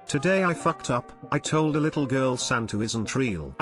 Today I fucked up. I told a little girl Santa isn't real.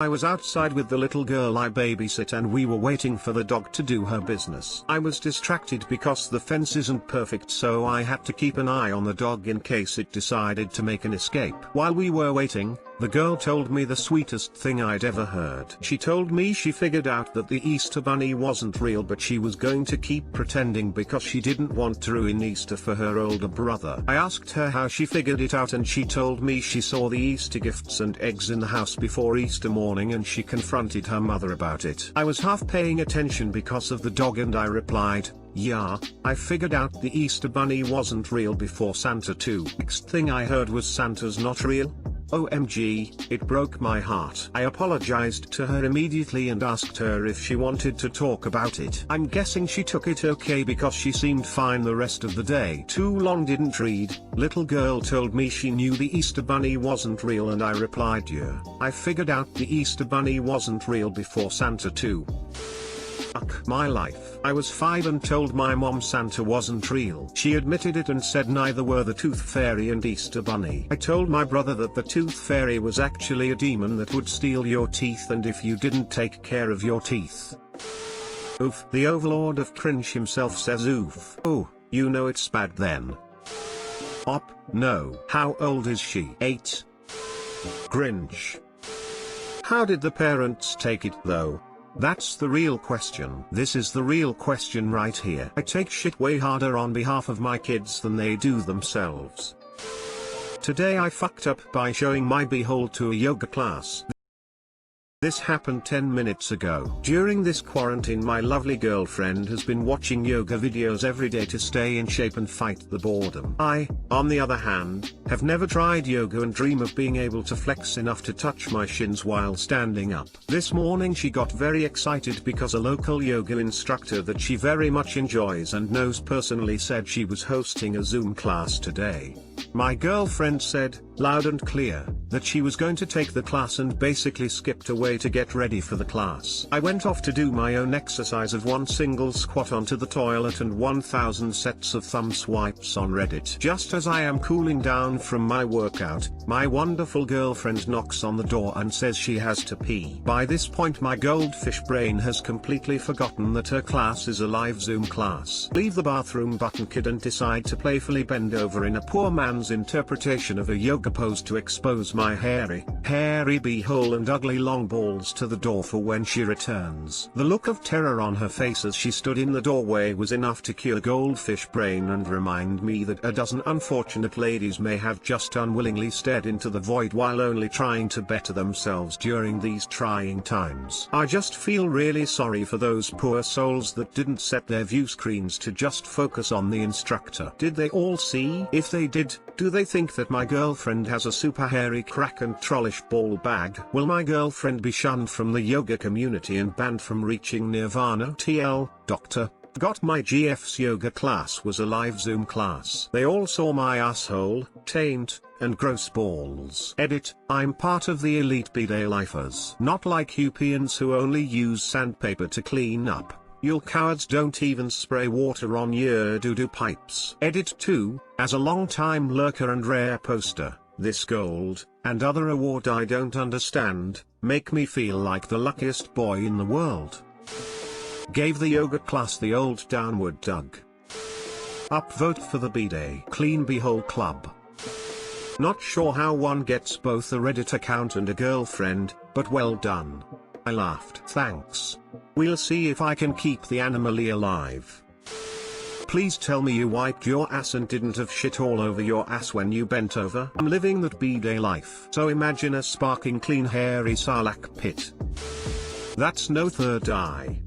I was outside with the little girl I babysit and we were waiting for the dog to do her business. I was distracted because the fence isn't perfect, so I had to keep an eye on the dog in case it decided to make an escape. While we were waiting, the girl told me the sweetest thing I'd ever heard. She told me she figured out that the Easter Bunny wasn't real, but she was going to keep pretending because she didn't want to ruin Easter for her older brother. I asked her how she figured it out and she told me she saw the Easter gifts and eggs in the house before Easter morning and she confronted her mother about it. I was half paying attention because of the dog and I replied, "Yeah, I figured out the Easter Bunny wasn't real before Santa too." Next thing I heard was Santa's not real. OMG, it broke my heart. I apologized to her immediately and asked her if she wanted to talk about it. I'm guessing she took it okay because she seemed fine the rest of the day. Too long didn't read. Little girl told me she knew the Easter Bunny wasn't real and I replied, "Yeah, I figured out the Easter Bunny wasn't real before Santa too." Fuck my life. I was 5 and told my mom Santa wasn't real. She admitted it and said neither were the Tooth Fairy and Easter Bunny. I told my brother that the Tooth Fairy was actually a demon that would steal your teeth and if you didn't take care of your teeth. Oof. The overlord of cringe himself says oof. Oh, you know it's bad then. Op, no. How old is she? 8. Grinch. How did the parents take it though? That's the real question. This is the real question right here. I take shit way harder on behalf of my kids than they do themselves. Today I fucked up by showing my beehole to a yoga class. This happened 10 minutes ago. During this quarantine my lovely girlfriend has been watching yoga videos every day to stay in shape and fight the boredom. I, on the other hand, have never tried yoga and dream of being able to flex enough to touch my shins while standing up. This morning she got very excited because a local yoga instructor that she very much enjoys and knows personally said she was hosting a Zoom class today. My girlfriend said, loud and clear, that she was going to take the class and basically skipped away to get ready for the class. I went off to do my own exercise of one single squat onto the toilet and 1000 sets of thumb swipes on Reddit. Just as I am cooling down from my workout, my wonderful girlfriend knocks on the door and says she has to pee. By this point my goldfish brain has completely forgotten that her class is a live Zoom class. Leave the bathroom button kid and decide to playfully bend over in a poor man's interpretation of a yoga pose to expose my hairy beehole and ugly long balls to the door for when she returns. The look of terror on her face as she stood in the doorway was enough to cure goldfish brain and remind me that a dozen unfortunate ladies may have just unwillingly stared into the void while only trying to better themselves during these trying times. I just feel really sorry for those poor souls that didn't set their view screens to just focus on the instructor. Did they all see? If they did, do they think that my girlfriend has a super hairy crack and trollish ball bag? Will my girlfriend be shunned from the yoga community and banned from reaching nirvana? TL, doctor. Got my GF's yoga class was a live Zoom class. They all saw my asshole, taint, and gross balls. Edit, I'm part of the elite B-Day lifers. Not like Europeans who only use sandpaper to clean up. You cowards don't even spray water on your doo-doo pipes. Edit 2, as a long-time lurker and rare poster, this gold, and other award I don't understand, make me feel like the luckiest boy in the world. Gave the yoga class the old downward dog. Upvote for the B-Day Clean Beehole Club. Not sure how one gets both a Reddit account and a girlfriend, but well done. I laughed. Thanks. We'll see if I can keep the anomaly alive. Please tell me you wiped your ass and didn't have shit all over your ass when you bent over. I'm living that B-Day life. So imagine a sparking clean hairy sarlacc pit. That's no third eye.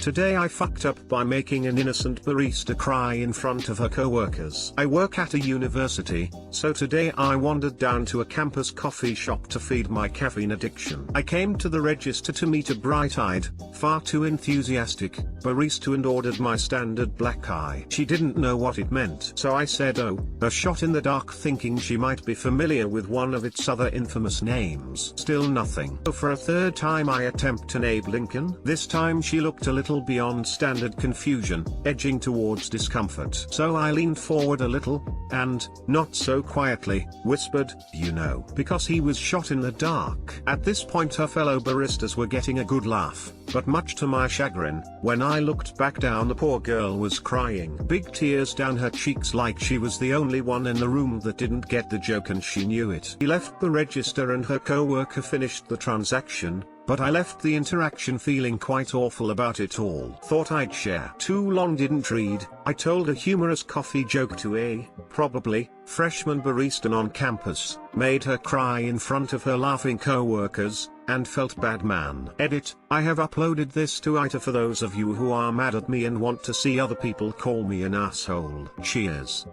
Today I fucked up by making an innocent barista cry in front of her co-workers. I work at a university, so today I wandered down to a campus coffee shop to feed my caffeine addiction. I came to the register to meet a bright-eyed, far too enthusiastic, barista and ordered my standard black eye. She didn't know what it meant, so I said oh, a shot in the dark, thinking she might be familiar with one of its other infamous names. Still nothing. So for a third time I attempt an Abe Lincoln. This time she looked a little little beyond standard confusion, edging towards discomfort. So I leaned forward a little, and, not so quietly, whispered, "You know." Because he was shot in the dark. At this point her fellow baristas were getting a good laugh, but much to my chagrin, when I looked back down the poor girl was crying. Big tears down her cheeks like she was the only one in the room that didn't get the joke and she knew it. He left the register and her co-worker finished the transaction, but I left the interaction feeling quite awful about it all. Thought I'd share. Too long didn't read. I told a humorous coffee joke to a, probably, freshman barista on campus, made her cry in front of her laughing co-workers, and felt bad man. Edit, I have uploaded this to ITA for those of you who are mad at me and want to see other people call me an asshole. Cheers.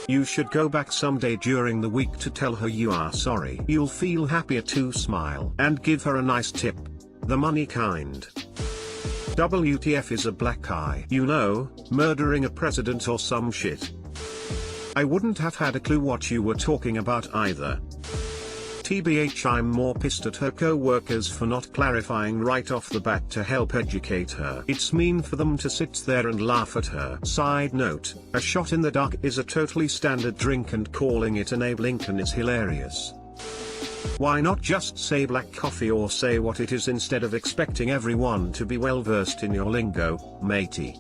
You should go back someday during the week to tell her you are sorry. You'll feel happier too. Smile. And give her a nice tip. The money kind. WTF is a black eye. You know, murdering a president or some shit. I wouldn't have had a clue what you were talking about either. TBH, I'm more pissed at her co-workers for not clarifying right off the bat to help educate her. It's mean for them to sit there and laugh at her. Side note, a shot in the dark is a totally standard drink and calling it an Abe Lincoln is hilarious. Why not just say black coffee or say what it is instead of expecting everyone to be well versed in your lingo, matey?